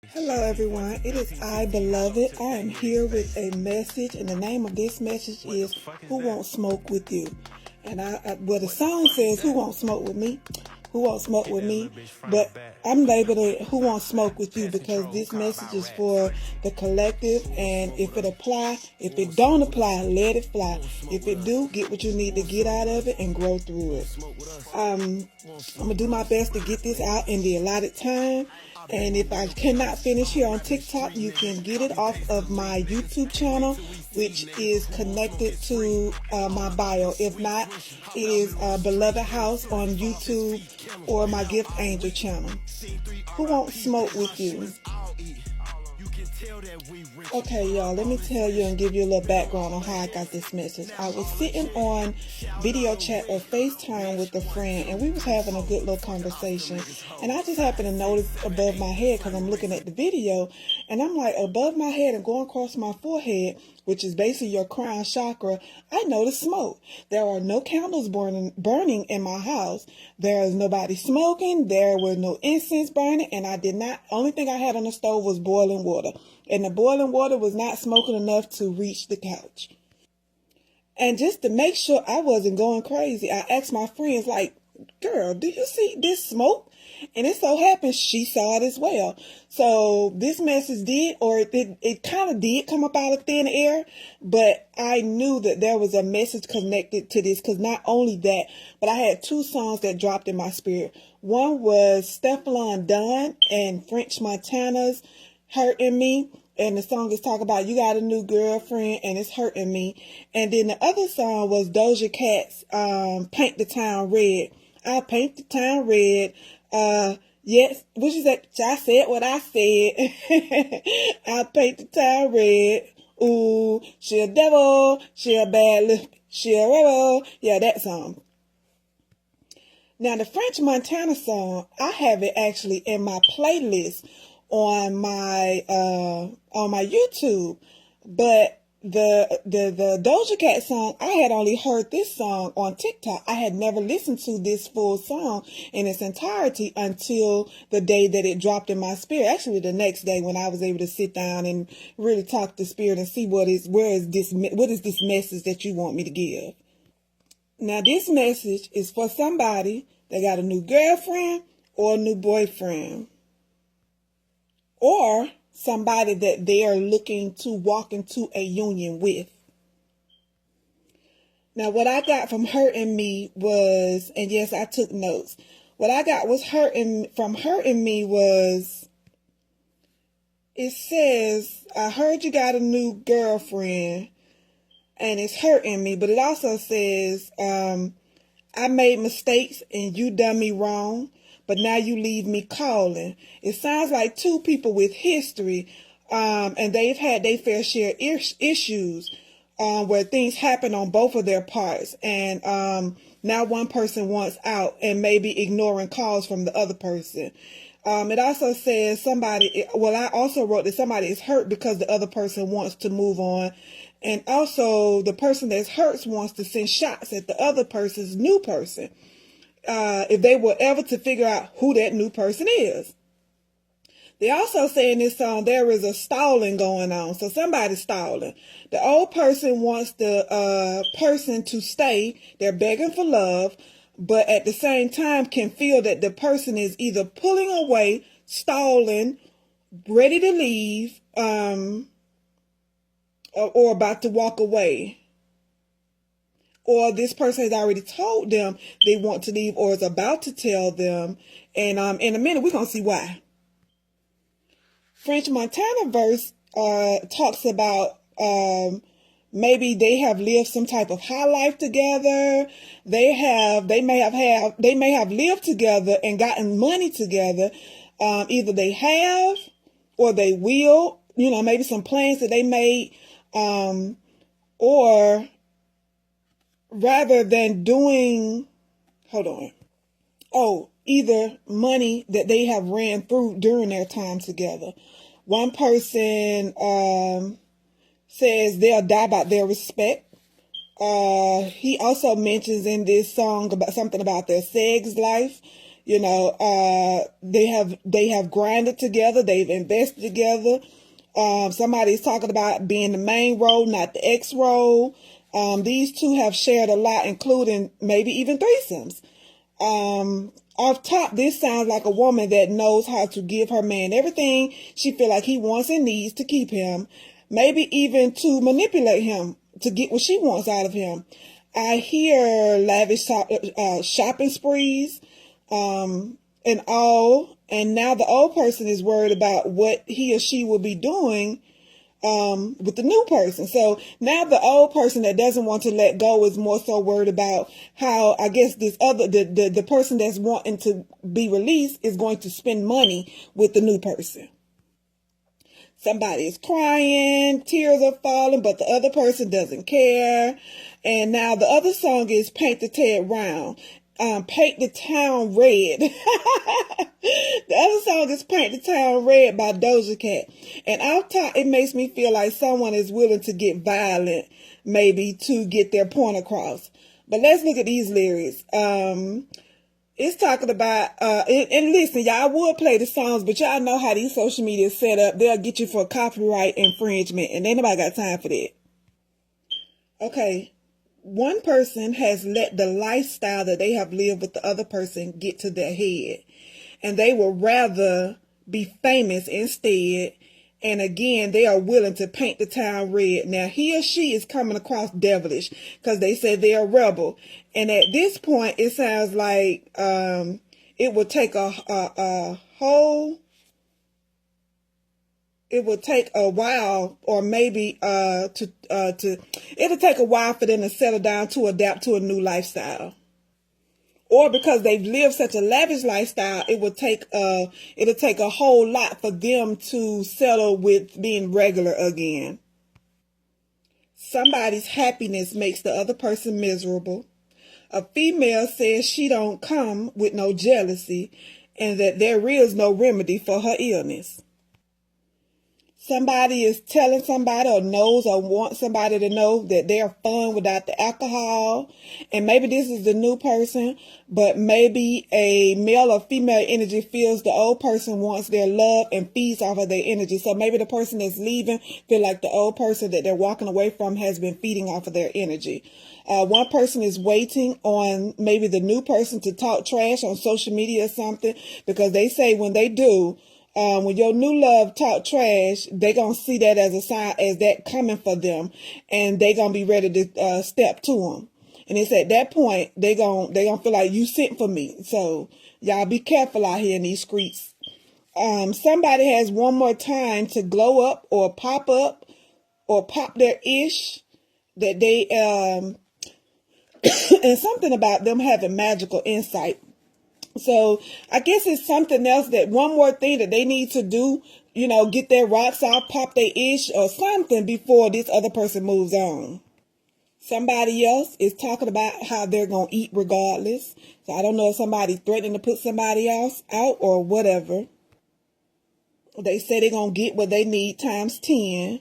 Hello, everyone. It is I, Beloved. I am here with a message, and the name of this message is "Who Won't Smoke with You?" And well, the song says "Who won't smoke with me?" Who won't smoke with me? But I'm labeled it "Who won't smoke with you?" because this message is for the collective. And if it apply, if it don't apply, let it fly. If it do, get what you need to get out of it and grow through it. I'm gonna do my best to get this out in the allotted time. And if I cannot finish here on TikTok, you can get it off of my YouTube channel, which is connected to my bio. If not, it is Beloved House on YouTube or my Gift Angel channel. Who won't smoke with you? Okay, y'all, let me tell you and give you a little background on how I got this message. I was sitting on video chat or FaceTime with a friend, and we was having a good little conversation. And I just happened to notice above my head, because I'm looking at the video, and I'm like, above my head and going across my forehead, which is basically your crown chakra, I noticed smoke. There are no candles burning in my house. There is nobody smoking. There was no incense burning, and I did not. Only thing I had on the stove was boiling water, and the boiling water was not smoking enough to reach the couch. And just to make sure I wasn't going crazy, I asked my friends, like, "Girl, do you see this smoke?" And it so happens she saw it as well. So this message did, or it kind of did come up out of thin air, but I knew that there was a message connected to this, because not only that, but I had two songs that dropped in my spirit. One was Stefflon Don and French Montana's Hurting Me. And the song is talking about you got a new girlfriend and it's hurting me. And then the other song was Doja Cat's Paint the Town Red. I'll paint the town red. Yes, what you said? I said what I said. I'll paint the town red. Ooh, she a devil. She a bad, she a rebel. Yeah, that song. Now the French Montana song, I have it actually in my playlist on my YouTube, but the Doja Cat song, I had only heard this song on TikTok. I had never listened to this full song in its entirety until the day that it dropped in my spirit. Actually, the next day when I was able to sit down and really talk to spirit and see what is this message that you want me to give. Now, this message is for somebody that got a new girlfriend or a new boyfriend, or somebody that they are looking to walk into a union with. Now, what I got from Hurting Me was, and yes, I took notes. What I got was Hurting Me was, it says, I heard you got a new girlfriend and it's hurting me, but it also says, I made mistakes and you done me wrong, but now you leave me calling. It sounds like two people with history, and they've had their fair share issues, where things happen on both of their parts. And now one person wants out and maybe ignoring calls from the other person. It also says I also wrote that somebody is hurt because the other person wants to move on. And also the person that's hurt wants to send shots at the other person's new person. If they were ever to figure out who that new person is. They also say in this song, there is a stalling going on. So somebody's stalling. The old person wants the person to stay. They're begging for love, but at the same time can feel that the person is either pulling away, stalling, ready to leave, or about to walk away. Or this person has already told them they want to leave or is about to tell them. And in a minute, we're going to see why. French Montana verse talks about maybe they have lived some type of high life together. They may have lived together and gotten money together. Either they have or they will, maybe some plans that they made, or rather than doing, either money that they have ran through during their time together. One person says they'll die by their respect. He also mentions in this song about something about their sex life. You know, they have grinded together. They've invested together. Somebody's talking about being the main role, not the ex role. These two have shared a lot, including maybe even threesomes. Off top, this sounds like a woman that knows how to give her man everything she feel like he wants and needs to keep him, maybe even to manipulate him to get what she wants out of him. I hear lavish shopping sprees, and all, and now the old person is worried about what he or she will be doing with the new person. So now the old person that doesn't want to let go is more so worried about how, I guess, this other, the person that's wanting to be released is going to spend money with the new person. Somebody is crying, tears are falling, but the other person doesn't care. And now the other song is Paint the Ted Round. Paint the Town Red. The other song is Paint the Town Red by Doja Cat. And off top, it makes me feel like someone is willing to get violent, maybe, to get their point across. But let's look at these lyrics. It's talking about, and listen, y'all, I would play the songs, but y'all know how these social media is set up. They'll get you for copyright infringement, and ain't nobody got time for that. Okay. One person has let the lifestyle that they have lived with the other person get to their head, and they would rather be famous instead. And again, they are willing to paint the town red. Now, he or she is coming across devilish because they say they're a rebel. And at this point, it sounds like it would take it would take a while, or maybe it'll take a while for them to settle down to adapt to a new lifestyle. Or because they've lived such a lavish lifestyle, it'll take a whole lot for them to settle with being regular again. Somebody's happiness makes the other person miserable. A female says she don't come with no jealousy, and that there is no remedy for her illness. Somebody is telling somebody, or knows or wants somebody to know, that they're fun without the alcohol. And maybe this is the new person, but maybe a male or female energy feels the old person wants their love and feeds off of their energy. So maybe the person that's leaving feel like the old person that they're walking away from has been feeding off of their energy. One person is waiting on maybe the new person to talk trash on social media or something, because they say when they do, when your new love talk trash, they gonna see that as a sign, as that coming for them, and they gonna be ready to step to them. And it's at that point they gonna feel like you sent for me. So y'all be careful out here in these streets. Somebody has one more time to glow up or pop their ish that they and something about them having magical insight. So I guess it's something else, that one more thing that they need to do, get their rocks out, pop their ish or something before this other person moves on. Somebody else is talking about how they're going to eat regardless. So I don't know if somebody threatening to put somebody else out or whatever. They say they're going to get what they need times 10.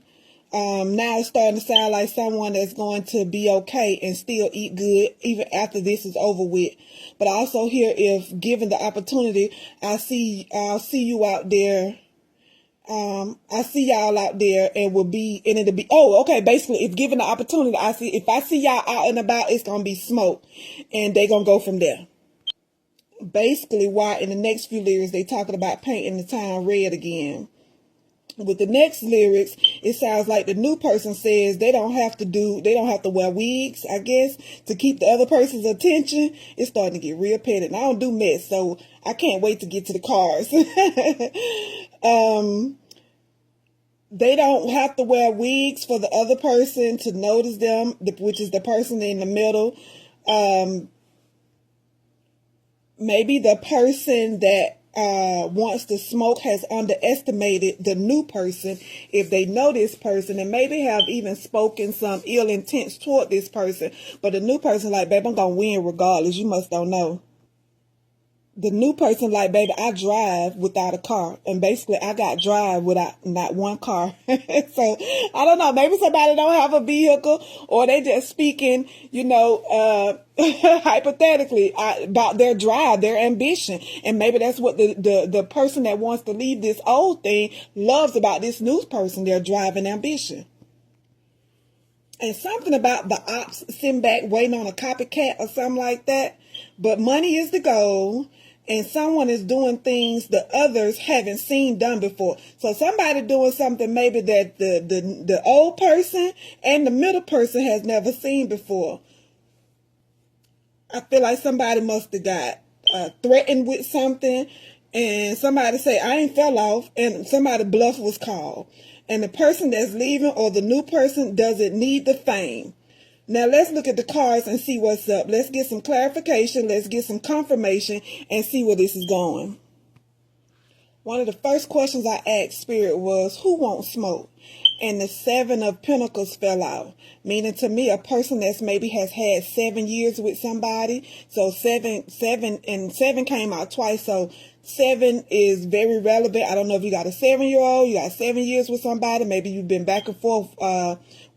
Now it's starting to sound like someone that's going to be okay and still eat good even after this is over with. But I also hear, if given the opportunity, I'll see you out there. I see y'all out there, and it'll be, basically, if given the opportunity, if I see y'all out and about, it's going to be smoke, and they going to go from there. Basically, why in the next few lyrics, they talking about painting the town red again. With the next lyrics, it sounds like the new person says they don't have to wear wigs, I guess, to keep the other person's attention. It's starting to get real petty. And I don't do mess, so I can't wait to get to the cars. They don't have to wear wigs for the other person to notice them, which is the person in the middle. Maybe the person that wants to smoke has underestimated the new person, if they know this person, and maybe have even spoken some ill intents toward this person. But the new person like, babe, I'm going to win regardless. You must don't know. The new person, like, baby, I drive without a car. And basically, I got drive without not one car. So, I don't know. Maybe somebody don't have a vehicle, or they just speaking, hypothetically about their drive, their ambition. And maybe that's what the person that wants to leave this old thing loves about this new person, their drive and ambition. And something about the ops sitting back waiting on a copycat or something like that. But money is the goal. And someone is doing things that others haven't seen done before. So somebody doing something maybe that the old person and the middle person has never seen before. I feel like somebody must have got threatened with something, and somebody say, I ain't fell off, and somebody bluff was called. And the person that's leaving or the new person doesn't need the fame. Now let's look at the cards and see what's up. Let's get some clarification. Let's get some confirmation and see where this is going. One of the first questions I asked Spirit was, who won't smoke? And the 7 of Pentacles fell out. Meaning to me, a person that's maybe has had 7 years with somebody. So 7 came out twice. So 7 is very relevant. I don't know if you got a 7-year-old, you got 7 years with somebody. Maybe you've been back and forth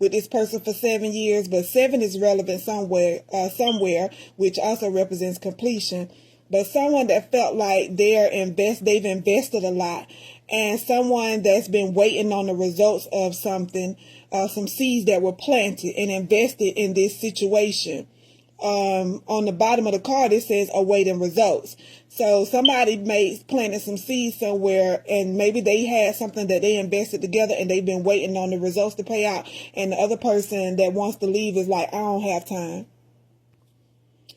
with this person for 7 years. But 7 is relevant somewhere, which also represents completion. But someone that felt like they've invested a lot, and someone that's been waiting on the results of something, some seeds that were planted and invested in this situation. On the bottom of the card, it says awaiting results. So somebody planted some seeds somewhere, and maybe they had something that they invested together and they've been waiting on the results to pay out. And the other person that wants to leave is like, I don't have time.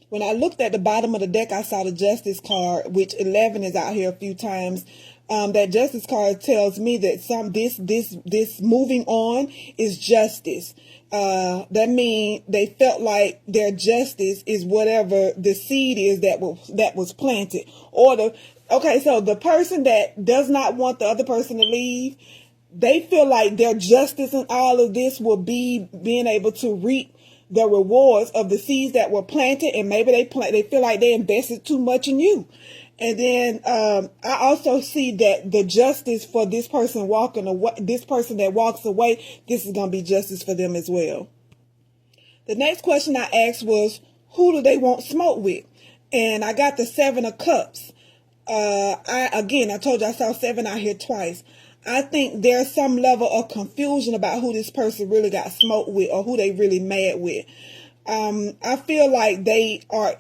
When I looked at the bottom of the deck, I saw the Justice card, which 11 is out here a few times. That Justice card tells me that this moving on is justice. That means they felt like their justice is whatever the seed is that was planted. So the person that does not want the other person to leave, they feel like their justice in all of this will be being able to reap the rewards of the seeds that were planted, and maybe they feel like they invested too much in you. And then I also see that the justice for this person walking away, this person that walks away, this is going to be justice for them as well. The next question I asked was, who do they want smoke with? And I got the 7 of Cups. I told you I saw 7 out here twice. I think there's some level of confusion about who this person really got smoked with or who they really mad with. I feel like they are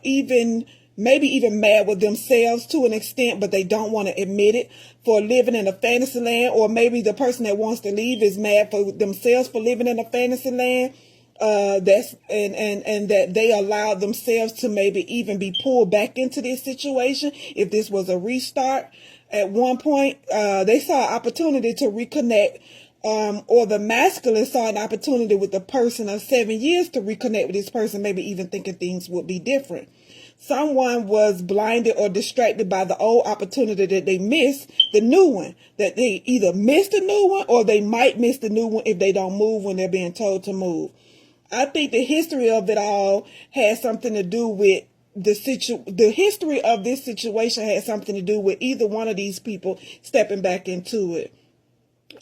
maybe even mad with themselves to an extent, but they don't want to admit it for living in a fantasy land. Or maybe the person that wants to leave is mad for themselves for living in a fantasy land. And that they allowed themselves to maybe even be pulled back into this situation if this was a restart. At one point, they saw an opportunity to reconnect, or the masculine saw an opportunity with the person of 7 years to reconnect with this person, maybe even thinking things would be different. Someone was blinded or distracted by the old opportunity that they missed the new one, that they either missed the new one or they might miss the new one if they don't move when they're being told to move. I think the history of it all has something to do with the history of this situation had something to do with either one of these people stepping back into it.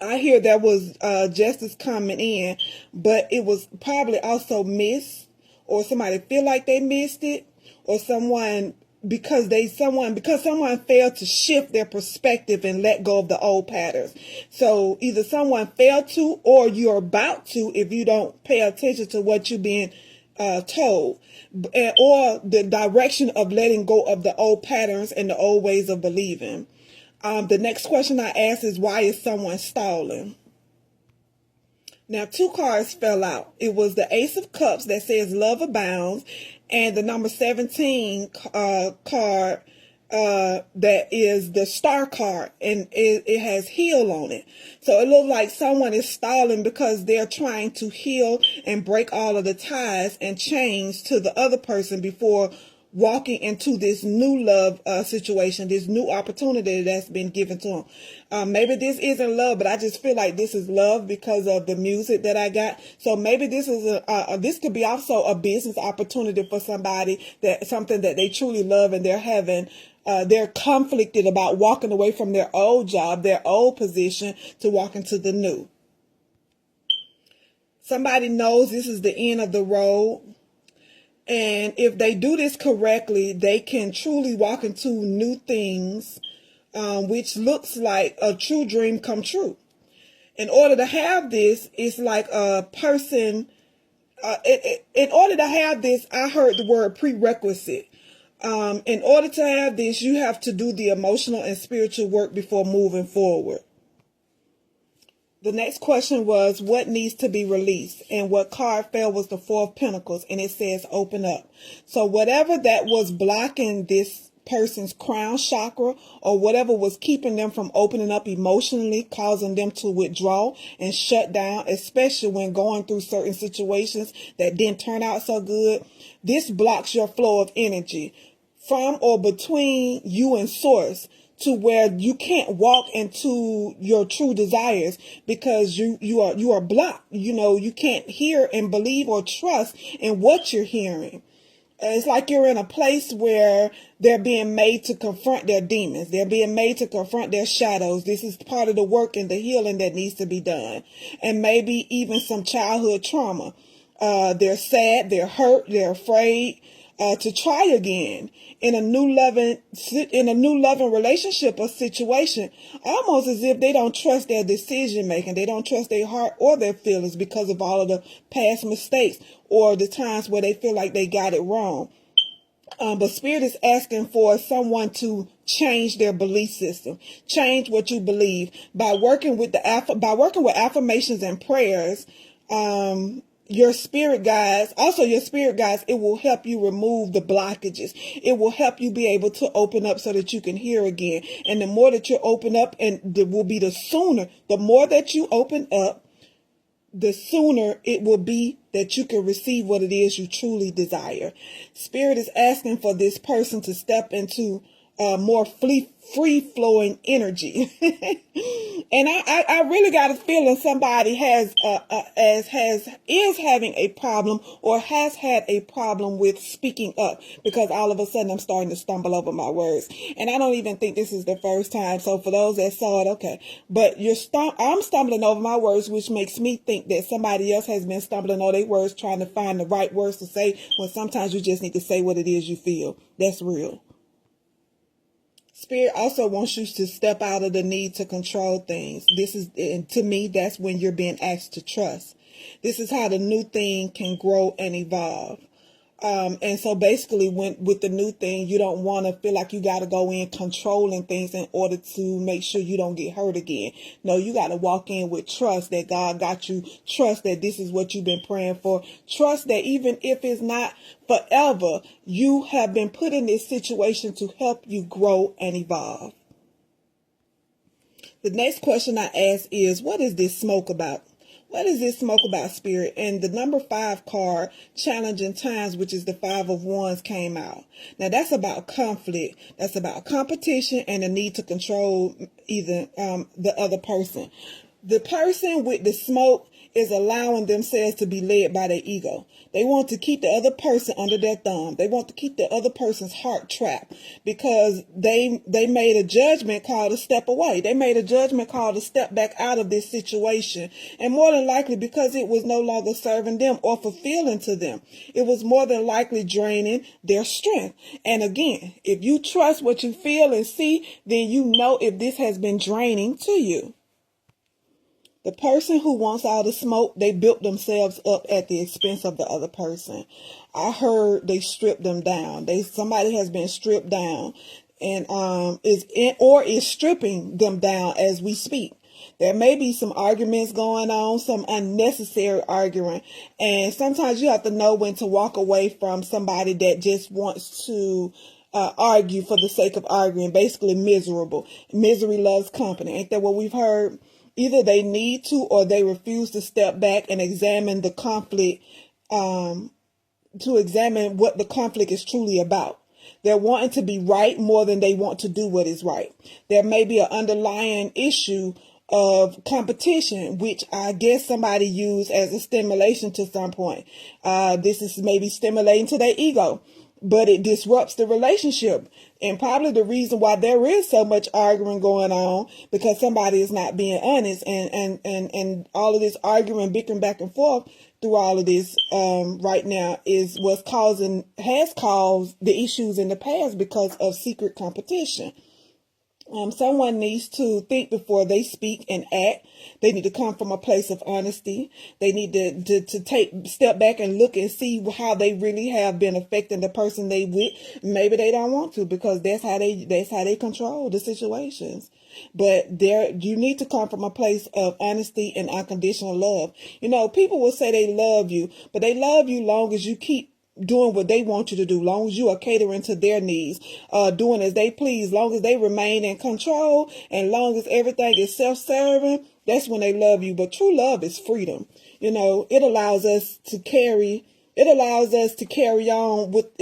I hear there was justice coming in, but it was probably also missed, or somebody feel like they missed it, or someone failed to shift their perspective and let go of the old patterns. So either someone failed to, or you're about to if you don't pay attention to what you're being told, or the direction of letting go of the old patterns and the old ways of believing. The next question I asked is, why is someone stalling? Now, 2 cards fell out. It was the Ace of Cups that says love abounds, and the number 17 card that is the Star card, and it has heal on it. So it looks like someone is stalling because they're trying to heal and break all of the ties and chains to the other person before walking into this new love situation, this new opportunity that's been given to them. Maybe this isn't love, but I just feel like this is love because of the music that I got. So maybe this is this could be also a business opportunity for somebody, that something that they truly love and they're having They're conflicted about walking away from their old job, their old position, to walk into the new. Somebody knows this is the end of the road. And if they do this correctly, they can truly walk into new things, which looks like a true dream come true. In order to have this, it's like a person, in order to have this, I heard the word prerequisite. In order to have this, you have to do the emotional and spiritual work before moving forward. The next question was, what needs to be released? And what card fell was the Four of Pentacles, and it says open up. So whatever that was blocking this person's crown chakra, or whatever was keeping them from opening up emotionally, causing them to withdraw and shut down, especially when going through certain situations that didn't turn out so good, this blocks your flow of energy from or between you and source, to where you can't walk into your true desires because you are blocked. You can't hear and believe or trust in what you're hearing. It's like you're in a place where they're being made to confront their demons. They're being made to confront their shadows. This is part of the work and the healing that needs to be done. And maybe even some childhood trauma. They're sad, they're hurt, they're afraid to try again in a new loving relationship or situation, almost as if they don't trust their decision making. They don't trust their heart or their feelings because of all of the past mistakes or the times where they feel like they got it wrong. But Spirit is asking for someone to change their belief system, change what you believe by working with affirmations and prayers. Your spirit guides, it will help you remove the blockages. It will help you be able to open up so that you can hear again. And the more that you open up, and it will be the more that you open up, the sooner it will be that you can receive what it is you truly desire. Spirit is asking for this person to step into more free-flowing energy. And I really got a feeling somebody is having a problem or has had a problem with speaking up, because all of a sudden I'm starting to stumble over my words. And I don't even think this is the first time. So for those that saw it, okay. But I'm stumbling over my words, which makes me think that somebody else has been stumbling over their words, trying to find the right words to say, when sometimes you just need to say what it is you feel. That's real. Spirit also wants you to step out of the need to control things. And to me, that's when you're being asked to trust. This is how the new thing can grow and evolve. And so basically with the new thing, you don't want to feel like you got to go in controlling things in order to make sure you don't get hurt again. No, you got to walk in with trust that God got you. Trust that this is what you've been praying for. Trust that even if it's not forever, you have been put in this situation to help you grow and evolve. The next question I ask is, what is this smoke about? What is this smoke about, Spirit? And the number 5 card, Challenging Times, which is the 5 of Wands, came out. Now that's about conflict. That's about competition and the need to control either the other person. The person with the smoke is allowing themselves to be led by their ego. They want to keep the other person under their thumb. They want to keep the other person's heart trapped because they made a judgment call to step away. They made a judgment call to step back out of this situation. And more than likely because it was no longer serving them or fulfilling to them. It was more than likely draining their strength. And again, if you trust what you feel and see, then you know if this has been draining to you. The person who wants all the smoke, they built themselves up at the expense of the other person. I heard they stripped them down. Somebody has been stripped down and is stripping them down as we speak. There may be some arguments going on, some unnecessary arguing. And sometimes you have to know when to walk away from somebody that just wants to argue for the sake of arguing, basically miserable. Misery loves company. Ain't that what we've heard? Either they need to or they refuse to step back and examine the conflict, to examine what the conflict is truly about. They're wanting to be right more than they want to do what is right. There may be an underlying issue of competition, which I guess somebody used as a stimulation to some point. This is maybe stimulating to their ego. but it disrupts the relationship. And probably the reason why there is so much arguing going on, because somebody is not being honest, and all of this arguing, bickering back and forth through all of this right now is has caused the issues in the past because of secret competition. Someone needs to think before they speak and act. They need to come from a place of honesty. They need to step back and look and see how they really have been affecting the person they with. Maybe they don't want to, because that's how they control the situations. But you need to come from a place of honesty and unconditional love. You know, people will say they love you, but they love you long as you keep doing what they want you to do, long as you are catering to their needs, doing as they please, long as they remain in control, and long as everything is self-serving, that's when they love you. But true love is freedom. You know, it allowed us to carry on with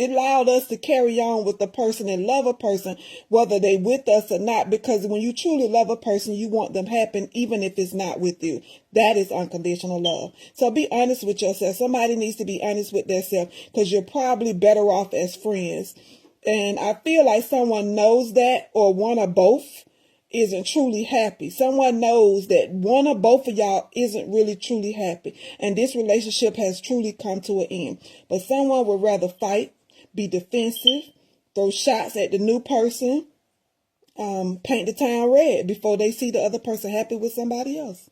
the person and love a person, whether they with us or not, because when you truly love a person, you want them happy, even if it's not with you. That is unconditional love. So be honest with yourself. Somebody needs to be honest with themselves, because you're probably better off as friends. And I feel like someone knows that, or one or both isn't truly happy. Someone knows that one or both of y'all isn't really truly happy, and this relationship has truly come to an end. But someone would rather fight, be defensive, throw shots at the new person, paint the town red before they see the other person happy with somebody else.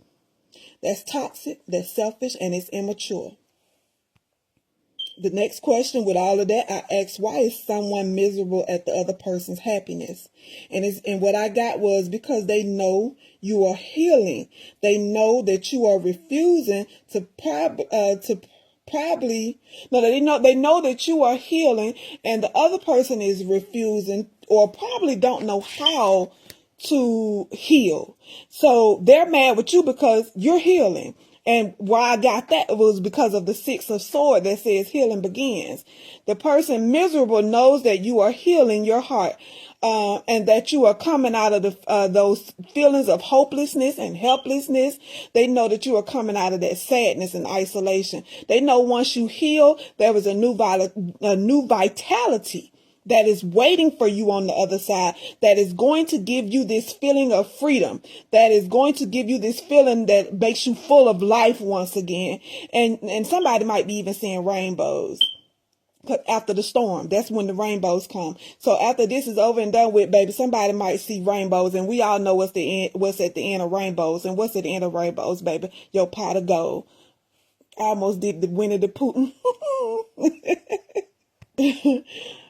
That's toxic, that's selfish, and it's immature. The next question with all of that, I asked, why is someone miserable at the other person's happiness? And what I got was, because they know you are healing. They know that you are refusing they know that you are healing, and the other person is refusing, or probably don't know how to heal. So they're mad with you because you're healing. And why I got that was because of the 6 of Swords that says healing begins. The person miserable knows that you are healing your heart, and that you are coming out of those feelings of hopelessness and helplessness. They know that you are coming out of that sadness and isolation. They know once you heal, there is a new vitality that is waiting for you on the other side, that is going to give you this feeling of freedom, that is going to give you this feeling that makes you full of life once again. And somebody might be even seeing rainbows. But after the storm, that's when the rainbows come. So after this is over and done with, baby, somebody might see rainbows, and we all know what's at the end of rainbows. And what's at the end of rainbows, baby? Your pot of gold. I almost did the Winnie the Pooh.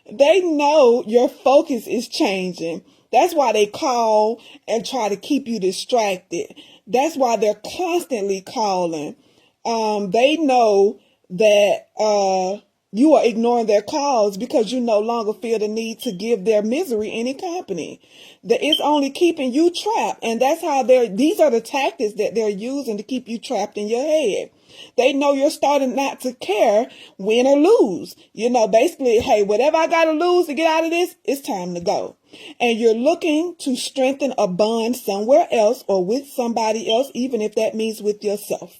They know your focus is changing. That's why they call and try to keep you distracted. That's why they're constantly calling. They know that you are ignoring their calls because you no longer feel the need to give their misery any company. That it's only keeping you trapped. And that's how these are the tactics that they're using to keep you trapped in your head. They know you're starting not to care, win or lose. You know, basically, hey, whatever I got to lose to get out of this, it's time to go. And you're looking to strengthen a bond somewhere else or with somebody else, even if that means with yourself.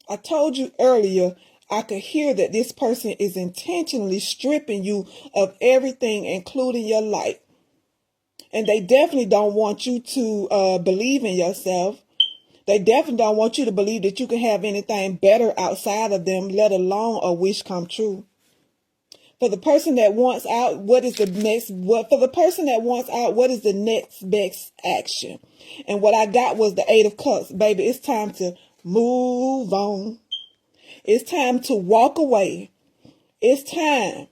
I told you earlier, I could hear that this person is intentionally stripping you of everything, including your light. And they definitely don't want you to believe in yourself. They definitely don't want you to believe that you can have anything better outside of them, let alone a wish come true. For the person that wants out, what is the next best action? And what I got was the 8 of Cups. Baby, it's time to move on. It's time to walk away. It's time.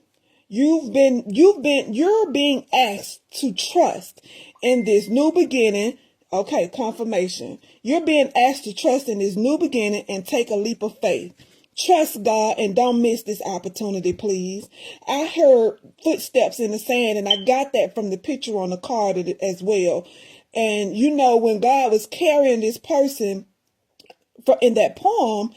You're being asked to trust in this new beginning. Okay, confirmation. You're being asked to trust in this new beginning and take a leap of faith. Trust God and don't miss this opportunity, please. I heard footsteps in the sand, and I got that from the picture on the card as well. And you know, when God was carrying this person in that poem,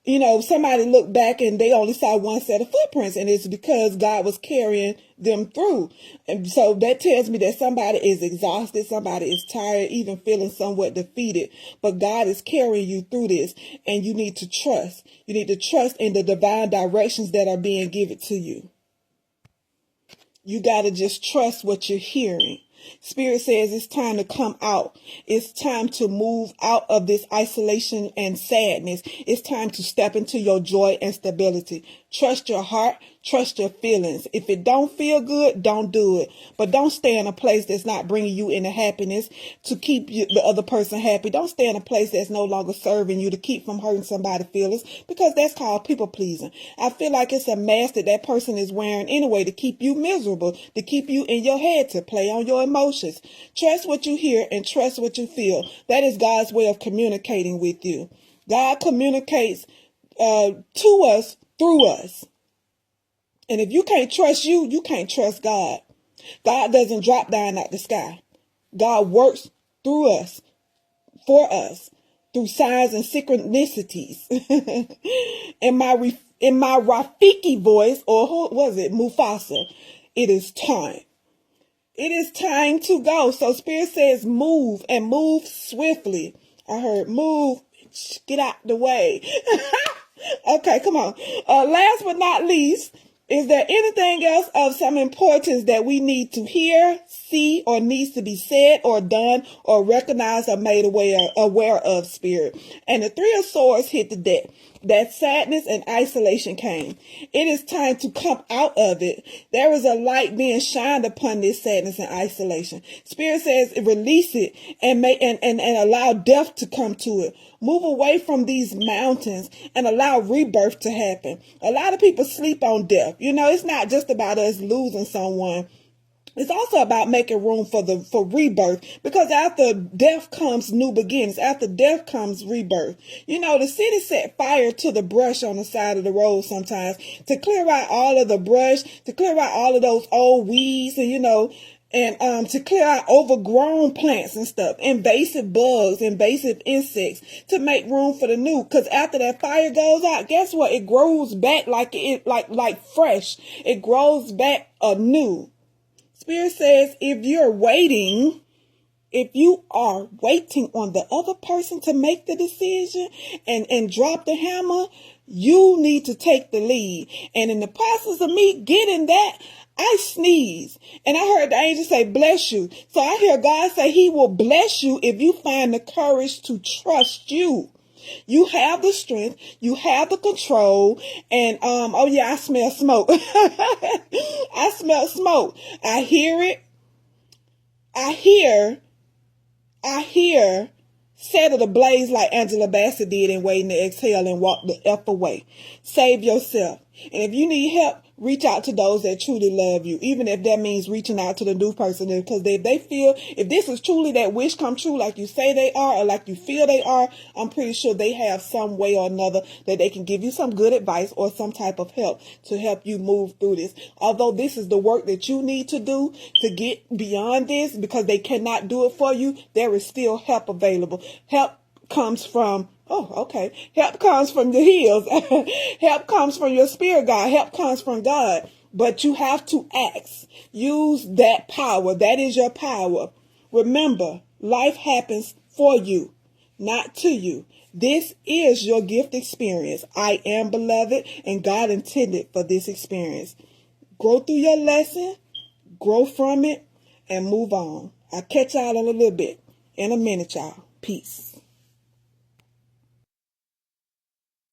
you know, somebody looked back and they only saw one set of footprints, and it's because God was carrying them through. And so that tells me that somebody is exhausted, somebody is tired, even feeling somewhat defeated, but God is carrying you through this, and you need to trust. You need to trust in the divine directions that are being given to you. You got to just trust what you're hearing. Spirit says it's time to come out. It's time to move out of this isolation and sadness. It's time to step into your joy and stability. Trust your heart. Trust your feelings. If it don't feel good, don't do it. But don't stay in a place that's not bringing you into happiness to keep the other person happy. Don't stay in a place that's no longer serving you to keep from hurting somebody's feelings, because that's called people pleasing. I feel like it's a mask that person is wearing anyway to keep you miserable, to keep you in your head, to play on your emotions. Trust what you hear and trust what you feel. That is God's way of communicating with you. God communicates to us through us. And if you can't trust you, you can't trust God. God doesn't drop down out the sky. God works through us, for us, through signs and synchronicities. in my Rafiki voice, or who was it, Mufasa, it is time. It is time to go. So Spirit says move, and move swiftly. I heard move, get out the way. Okay, come on. Last but not least, is there anything else of some importance that we need to hear, see, or needs to be said or done or recognized or made aware of, Spirit? And the Three of Swords hit the deck. That sadness and isolation came. It is time to come out of it. There is a light being shined upon this sadness and isolation. Spirit says release it and allow death to come to it. Move away from these mountains and allow rebirth to happen. A lot of people sleep on death. You know, it's not just about us losing someone. It's also about making room for rebirth, because after death comes new beginnings. After death comes rebirth. You know, the city set fire to the brush on the side of the road sometimes to clear out all of the brush, to clear out all of those old weeds, and to clear out overgrown plants and stuff, invasive bugs, invasive insects, to make room for the new. Because after that fire goes out, guess what? It grows back like fresh. It grows back anew. Spirit says if you are waiting on the other person to make the decision and drop the hammer, you need to take the lead. And in the process of me getting that, I sneeze. And I heard the angel say, bless you. So I hear God say he will bless you if you find the courage to trust you. You have the strength, you have the control, and oh yeah, I smell smoke. I smell smoke. I hear it. I hear set it ablaze like Angela Bassett did in Waiting to Exhale and Walk the F away. Save yourself. And if you need help, reach out to those that truly love you, even if that means reaching out to the new person. Because if they feel, if this is truly that wish come true, like you say they are, or like you feel they are, I'm pretty sure they have some way or another that they can give you some good advice or some type of help to help you move through this. Although this is the work that you need to do to get beyond this, because they cannot do it for you, there is still help available. Help comes from help comes from the hills. Help comes from your spirit, God. Help comes from God. But you have to ask. Use that power. That is your power. Remember, life happens for you, not to you. This is your gift experience. I am beloved, and God intended for this experience. Grow through your lesson, grow from it, and move on. I'll catch y'all in a little bit. In a minute, y'all. Peace.